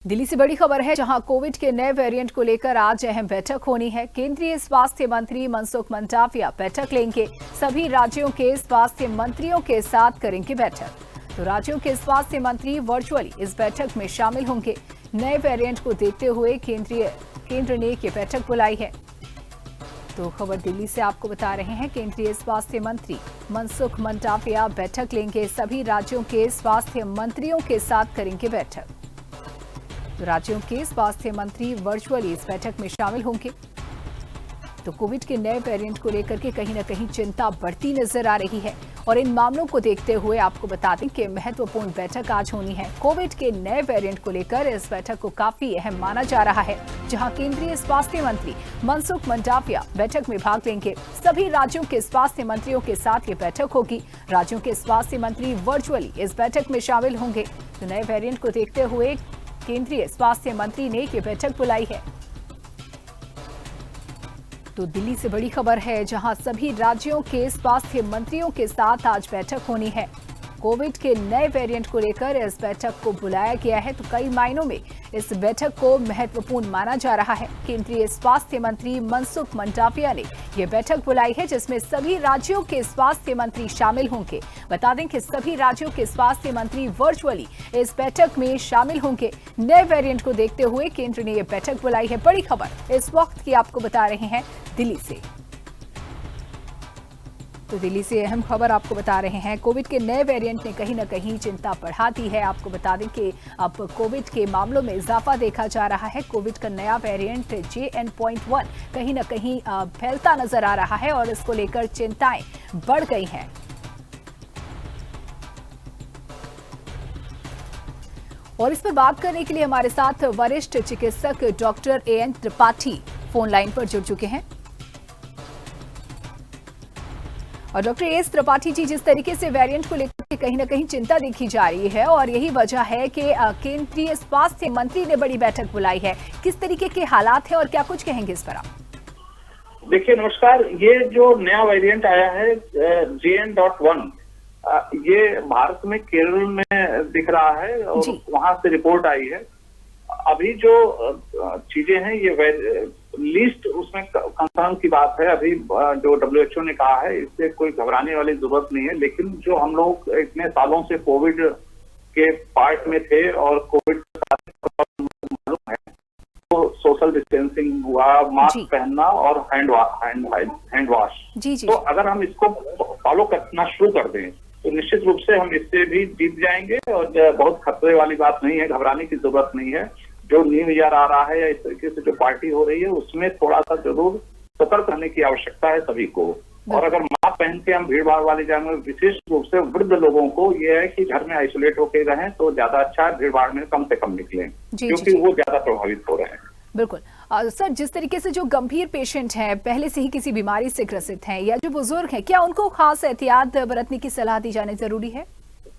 दिल्ली से बड़ी खबर है, जहां कोविड के नए वेरिएंट को लेकर आज अहम बैठक होनी है। केंद्रीय स्वास्थ्य मंत्री मनसुख मंडाविया बैठक लेंगे। सभी राज्यों के स्वास्थ्य मंत्रियों के साथ करेंगे बैठक। तो राज्यों के स्वास्थ्य मंत्री वर्चुअली इस बैठक में शामिल होंगे। नए वेरिएंट को देखते हुए केंद्र ने ये बैठक बुलाई है। तो खबर दिल्ली से आपको बता रहे हैं, केंद्रीय स्वास्थ्य मंत्री मनसुख मंडाविया बैठक लेंगे। सभी राज्यों के स्वास्थ्य मंत्रियों के साथ करेंगे बैठक। राज्यों के स्वास्थ्य मंत्री वर्चुअली इस बैठक में शामिल होंगे। तो कोविड के नए वेरिएंट को लेकर के कहीं न कहीं चिंता बढ़ती नजर आ रही है और इन मामलों को देखते हुए आपको बता दें कि महत्वपूर्ण बैठक आज होनी है। कोविड के नए वेरिएंट को लेकर इस बैठक को काफी अहम माना जा रहा है, जहां केंद्रीय स्वास्थ्य मंत्री मनसुख मंडाविया बैठक में भाग लेंगे। सभी राज्यों के स्वास्थ्य मंत्रियों के साथ ये बैठक होगी। राज्यों के स्वास्थ्य मंत्री वर्चुअली इस बैठक में शामिल होंगे। तो नए वेरिएंट को देखते हुए केंद्रीय स्वास्थ्य मंत्री ने ये बैठक बुलाई है। तो दिल्ली से बड़ी खबर है, जहां सभी राज्यों के स्वास्थ्य मंत्रियों के साथ आज बैठक होनी है। कोविड के नए वेरिएंट को लेकर इस बैठक को बुलाया गया है। तो कई मायनों में इस बैठक को महत्वपूर्ण माना जा रहा है। केंद्रीय स्वास्थ्य मंत्री मनसुख मंडाविया ने यह बैठक बुलाई है, जिसमें सभी राज्यों के स्वास्थ्य मंत्री शामिल होंगे। बता दें कि सभी राज्यों के स्वास्थ्य मंत्री वर्चुअली इस बैठक में शामिल होंगे। नए वेरिएंट को देखते हुए केंद्र ने यह बैठक बुलाई है। बड़ी खबर इस वक्त की आपको बता रहे हैं दिल्ली से। तो दिल्ली से अहम खबर आपको बता रहे हैं, कोविड के नए वेरिएंट ने कहीं न कहीं चिंता बढ़ा दी है। आपको बता दें कि अब कोविड के मामलों में इजाफा देखा जा रहा है। कोविड का नया वेरिएंट JN.1 कहीं न कहीं फैलता नजर आ रहा है और इसको लेकर चिंताएं बढ़ गई हैं। और इस पर बात करने के लिए हमारे साथ वरिष्ठ चिकित्सक doctor AN Tripathi phone line पर जुड़ चुके हैं। और डॉक्टर एस त्रिपाठी जी, जिस तरीके से वेरिएंट को लेकर कहीं न कहीं चिंता देखी जा रही है और यही वजह है कि केंद्रीय स्वास्थ्य मंत्री ने बड़ी बैठक बुलाई है, किस तरीके के हालात हैं और क्या कुछ कहेंगे इस पर आप? देखिए, नमस्कार। ये जो नया वेरिएंट आया है JN.1, ये भारत में केरल में दिख रहा है और वहां से रिपोर्ट आई है। अभी जो चीजें हैं, ये लीस्ट उसमें कंसर्न की बात है। अभी जो WHO ने कहा है, इससे कोई घबराने वाली जरूरत नहीं है। लेकिन जो हम लोग इतने सालों से कोविड के पार्ट में थे और कोविड मालूम है, तो सोशल डिस्टेंसिंग हुआ, मास्क पहनना और हैंड वॉश। तो अगर हम इसको फॉलो करना शुरू कर दें तो निश्चित रूप से हम इससे भी जीत जाएंगे और बहुत खतरे वाली बात नहीं है, घबराने की जरूरत नहीं है। जो न्यू ईयर आ रहा है या इस तरीके से जो पार्टी हो रही है, उसमें थोड़ा सा जरूर सतर्क रहने की आवश्यकता है सभी को। और अगर मास्क पहन के हम भीड़ भाड़ वाली जगह में, विशेष रूप से वृद्ध लोगों को यह है कि घर में आइसोलेट होकर रहें तो ज्यादा अच्छा है। भीड़ भाड़ में कम से कम निकलें, क्योंकि वो ज्यादा प्रभावित हो रहे हैं। बिल्कुल सर, जिस तरीके से जो गंभीर पेशेंट हैं, पहले से ही किसी बीमारी से ग्रसित हैं या जो बुजुर्ग हैं, क्या उनको खास एहतियात बरतने की सलाह दी जानी जरूरी है?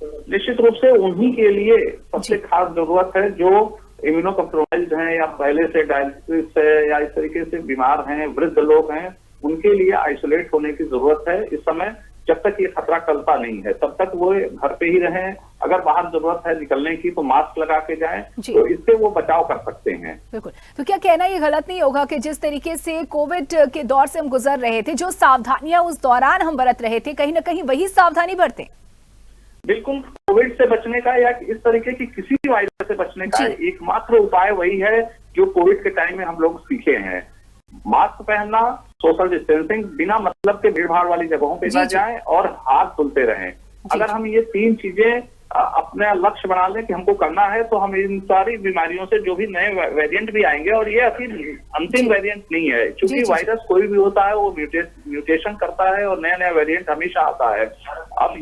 निश्चित रूप से उन्हीं के लिए सबसे खास जरूरत है जो इम्यूनो कॉम्प्रोमाइज्ड हैं या पहले से डायबिटीज से या इस तरीके से बीमार हैं, वृद्ध लोग हैं, उनके लिए आइसोलेट होने की जरूरत है। इस समय जब तक ये खतरा टलता नहीं है, तब तक वो घर पे ही रहें। अगर बाहर जरूरत है निकलने की तो मास्क लगा के जाएं, तो इससे वो बचाव कर सकते हैं। बिल्कुल। तो क्या कहना ये गलत नहीं होगा कि जिस तरीके से कोविड के दौर से हम गुजर रहे थे, जो सावधानियां उस दौरान हम बरत रहे थे, कहीं ना कहीं वही सावधानी बरतें? बिल्कुल। कोविड से बचने का या इस तरीके की किसी भी वायरस से बचने का एकमात्र उपाय वही है जो कोविड के टाइम में हम लोग सीखे हैं। मास्क पहनना, सोशल डिस्टेंसिंग, बिना मतलब के भीड़ भाड़ वाली जगहों पे न जाएं और हाथ धुलते रहें। अगर हम ये तीन चीजें अपने लक्ष्य बना लें कि हमको करना है, तो हम इन सारी बीमारियों से, जो भी नए वेरिएंट भी आएंगे, और ये अंतिम वेरिएंट नहीं है, क्योंकि वायरस कोई भी होता है वो म्यूटेशन करता है और नया नया वेरिएंट हमेशा आता है। अब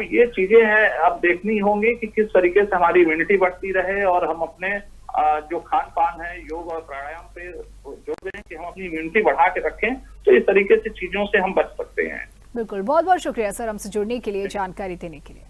ये चीजें हैं, अब देखनी होंगी कि किस तरीके से हमारी इम्यूनिटी बढ़ती रहे और हम अपने जो खान पान है, योग और प्राणायाम पे जोर दें कि हम अपनी इम्यूनिटी बढ़ा के रखें। तो इस तरीके से चीजों से हम बच सकते हैं। बिल्कुल, बहुत बहुत शुक्रिया सर हमसे जुड़ने के लिए, जानकारी देने के लिए।